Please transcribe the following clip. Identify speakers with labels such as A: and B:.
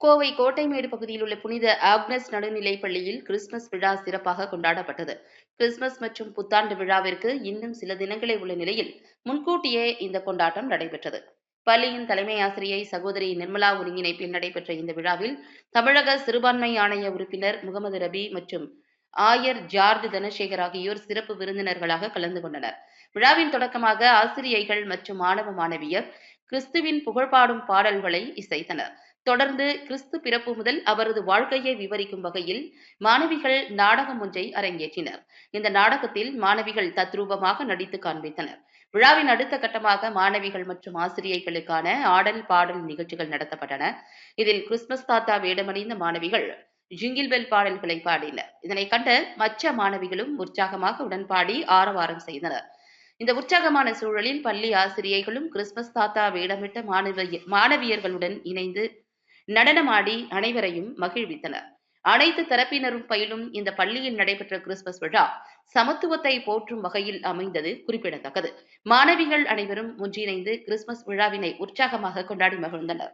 A: கோவை கோட்டைமேடு பகுதியில் உள்ள புனித ஆக்னஸ் நடுநிலைப் பள்ளியில் கிறிஸ்துமஸ் விழா சிறப்பாக கொண்டாடப்பட்டது. கிறிஸ்துமஸ் மற்றும் புத்தாண்டு விழாவிற்கு இன்னும் சில தினங்களே உள்ள நிலையில் முன்கூட்டியே இந்த கொண்டாட்டம் நடைபெற்றது. பள்ளியின் தலைமை ஆசிரியை சகோதரி நிர்மலா ஒருங்கிணைப்பில் நடைபெற்ற இந்த விழாவில் தமிழக சிறுபான்மை ஆணைய உறுப்பினர் முகமது ரபி மற்றும் ஆயர் ஜார்ஜ் தனசேகர் ஆகியோர் சிறப்பு விருந்தினர்களாக கலந்து கொண்டனர். விழாவின் தொடக்கமாக ஆசிரியைகள் மற்றும் மாணவ மாணவியர் கிறிஸ்துவின் புகழ்பாடும் பாடல்களை இசைத்தனர். தொடர்ந்து கிறிஸ்து பிறப்பு முதல் அவரது வாழ்க்கையை விவரிக்கும் வகையில் மாணவிகள் நாடகம் ஒன்றை அரங்கேற்றினர். இந்த நாடகத்தில் மாணவிகள் தத்ரூபமாக நடித்து காண்பித்தனர். விழாவின் அடுத்த கட்டமாக மாணவிகள் மற்றும் ஆசிரியைகளுக்கான ஆடல் பாடல் நிகழ்ச்சிகள் நடத்தப்பட்டன. இதில் கிறிஸ்துமஸ் தாத்தா வேடமணிந்த மாணவிகள் ஜிங்கிள் பெல் பாடல்களை பாடினர். இதனை கண்ட மற்ற மாணவிகளும் உற்சாகமாக உடன்பாடி ஆரவாரம் செய்தனர். இந்த உற்சாகமான சூழலில் பள்ளி ஆசிரியைகளும் கிறிஸ்துமஸ் தாத்தா வேடமிட்ட மாணவியர்களுடன் இணைந்து நடனமாடி அனைவரையும் மகிழ்வித்தனர். அனைத்து தரப்பினரும் பயிலும் இந்த பள்ளியில் நடைபெற்ற கிறிஸ்துமஸ் விழா சமத்துவத்தை போற்றும் வகையில் அமைந்தது குறிப்பிடத்தக்கது. மாணவிகள் அனைவரும் ஒன்றிணைந்து கிறிஸ்துமஸ் விழாவினை உற்சாகமாக கொண்டாடி மகிழ்ந்தனர்.